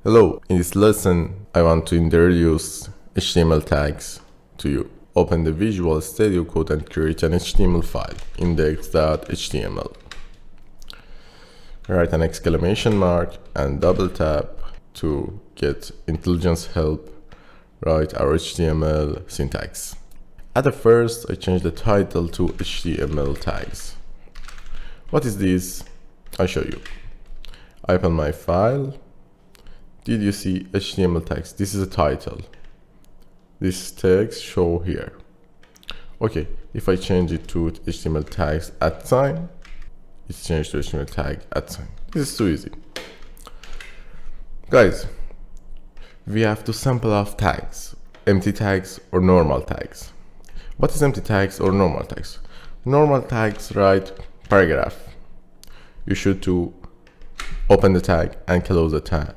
Hello, in this lesson I want to introduce HTML tags to you. Open the Visual Studio Code and create an HTML file, index.html. Write an exclamation mark and double tap to get intelligence help write our HTML syntax. At the first, I change the title to HTML tags. What is this? I'll show you. I open my file. Did you see HTML tags? This is a title. These tags show here. Okay, if I change it to HTML tags at sign, it's changed to HTML tag at sign. This is too easy. Guys, we have two sample of tags, empty tags or normal tags. What is empty tags or normal tags? Normal tags write paragraph. You should to open the tag and close the tag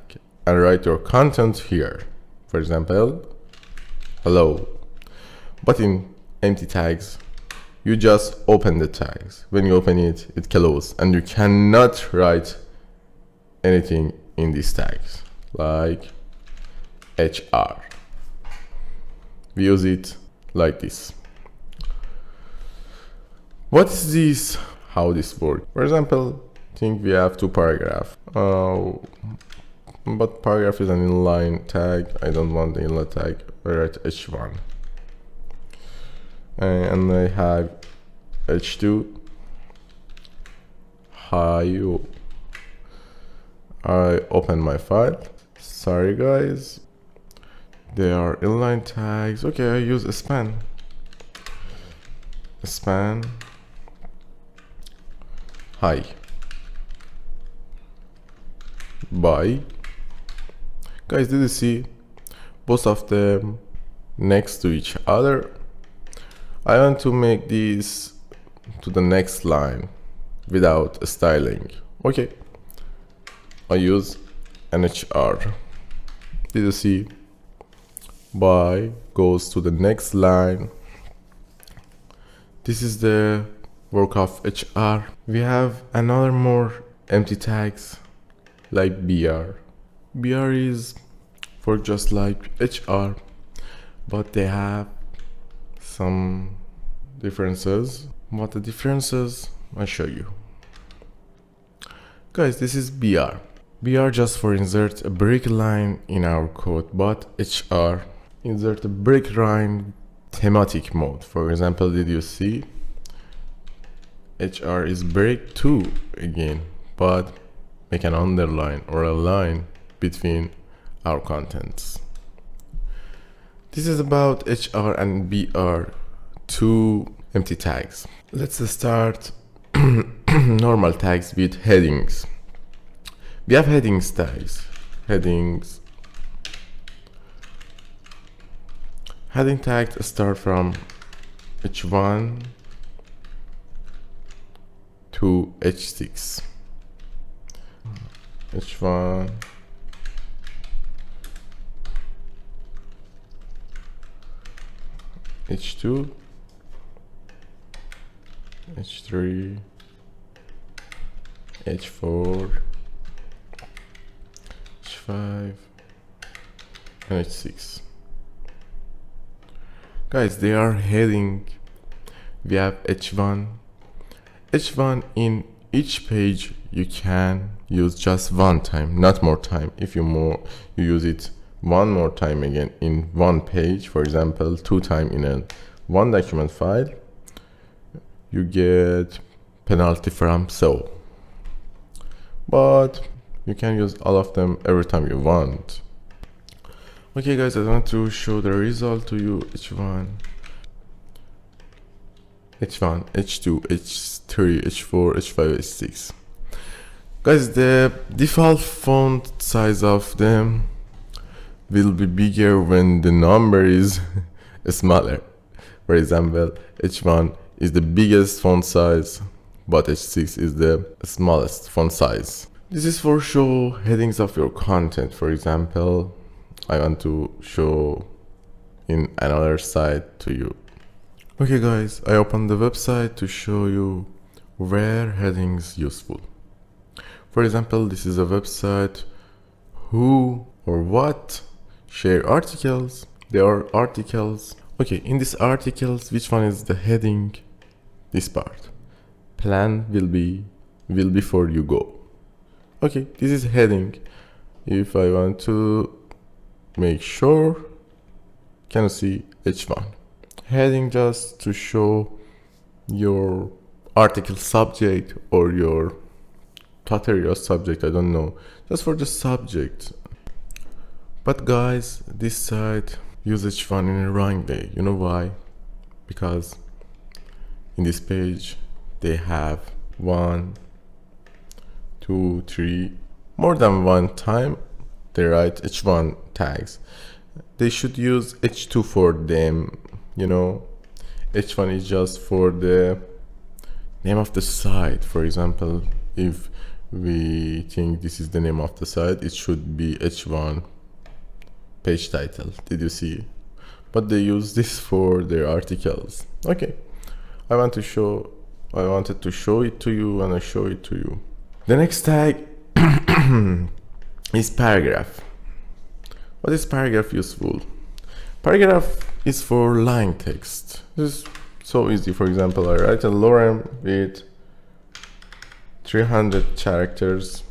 and write your content here. For example, hello. But in empty tags, you just open the tags. When you open it, it closes and you cannot write anything in these tags like HR. We use it like this. What is this? How this works? For example, think we have two paragraphs. But paragraph is an inline tag. I don't want the inline tag. I write H1. And I have H2. Hi. I open my file. Sorry guys. They are inline tags. Okay, I use a span. A span. Hi. Bye. Guys, did you see both of them next to each other? I want to make this to the next line without styling. Okay. I use NHR. Did you see? Bye goes to the next line. This is the work of HR. We have another more empty tags like BR. BR is for just like HR, but they have some differences. What the differences? I'll show you. Guys, this is BR. BR just for insert a break line in our code, but HR insert a break line thematic mode. For example, did you see? HR is break 2 again, but make an underline or a line between our contents. This is about HR and BR, two empty tags. Let's start normal tags with headings. We have headings tags. Heading tags start from H1 to H6. H1 H2 H3 H4 H5 and H6. Guys, they are heading. We have H1 in each page. You can use just one time, not more time. If you use it one more time again in one page, for example 2 times in one document file, you get penalty from SEO. But you can use all of them every time you want. Okay guys, I want to show the result to you. H1, H2, H3, H4, H5, H6. Guys, the default font size of them will be bigger when the number is smaller. For example, H1 is the biggest font size, but H6 is the smallest font size. This is for show headings of your content. For example, I want to show in another site to you. Okay guys, I opened the website to show you where headings useful. For example, this is a website who or what? Share articles. There are articles. Okay, in these articles, which one is the heading? This part. Plan will be before you go. Okay, this is heading. If I want to make sure, can you see H1? Heading just to show your article subject or your tutorial subject, I don't know, just for the subject. But guys, this site use H1 in a wrong way. You know why? Because in this page they have 1, 2, 3, more than one time they write H1 tags. They should use H2 for them, you know. H1 is just for the name of the site. For example, if we think this is the name of the site, it should be H1 page title. Did you see? But they use this for their articles. Okay, I wanted to show it to you, and I show it to you. The next tag is paragraph. What is paragraph useful? Paragraph is for line text. This is so easy. For example, I write a lorem with 300 characters.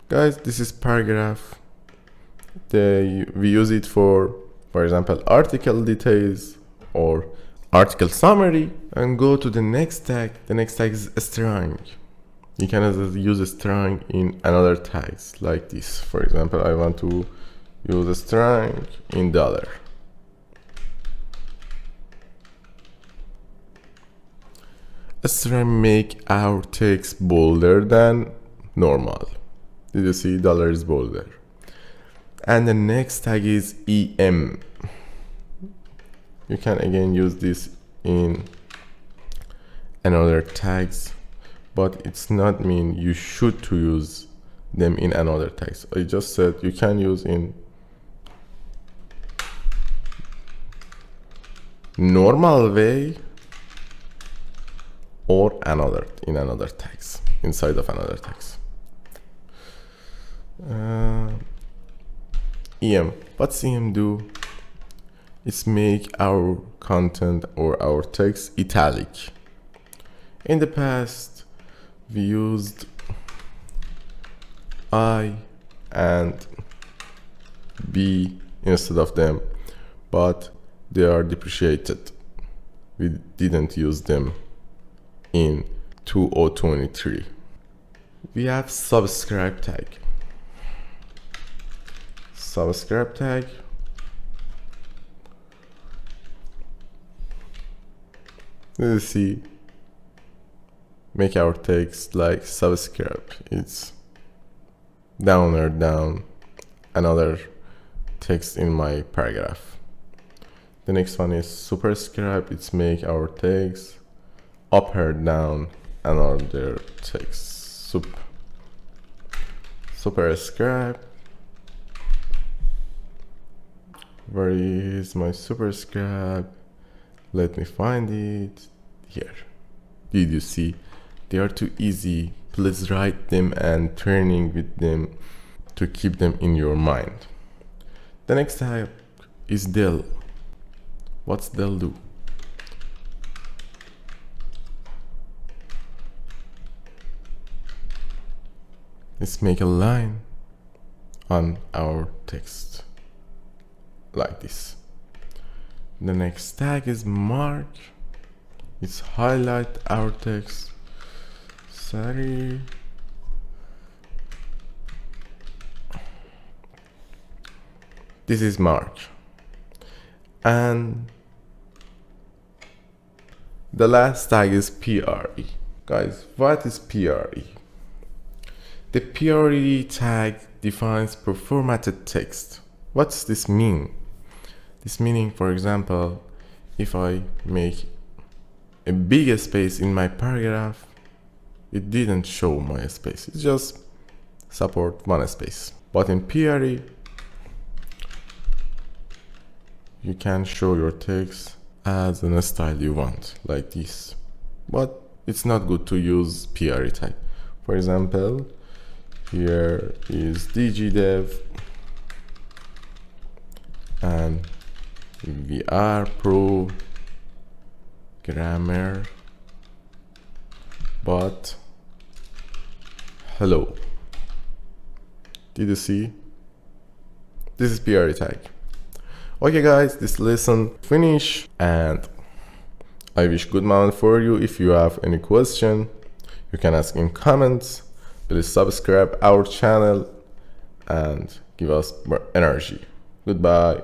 Guys, this is paragraph. We use it for example, article details or article summary. And go to the next tag. The next tag is a string. You can use a string in another tags like this. For example, I want to use a string in dollar. A string make our text bolder than normal. Did you see? Dollar is bolder. And the next tag is EM. You can again use this in another tags, but it's not mean you should to use them in another tags. I just said you can use in normal way or in another tags, inside of another tags. EM. What's EM do? It's make our content or our text italic. In the past, we used I and B instead of them, but they are depreciated. We didn't use them in 2023. We have subscribe tag. Subscribe tag let's see, make our text like subscribe. It's down or down another text in my paragraph. The next one is superscribe. It's make our text up or down another text. Superscribe. Where is my superscribe? Let me find it here. Did you see? They are too easy. Please write them and training with them to keep them in your mind. The next type is del. What's del do? Let's make a line on our text like this. The next tag is mark. It's highlight our text. Sorry. This is mark. And the last tag is PRE. Guys, what is PRE? The PRE tag defines performatted text. What's this mean? This meaning, for example, if I make a big space in my paragraph, it didn't show my space. It just support one space. But in PRE, you can show your text as a style you want, like this. But it's not good to use PRE tag. For example, Here is dgdev and VR Pro grammar but hello. Did you see? This is PRE tag. Okay guys, this lesson finished and I wish good moment for you. If you have any question, you can ask in comments. Please subscribe our channel and give us more energy. Goodbye.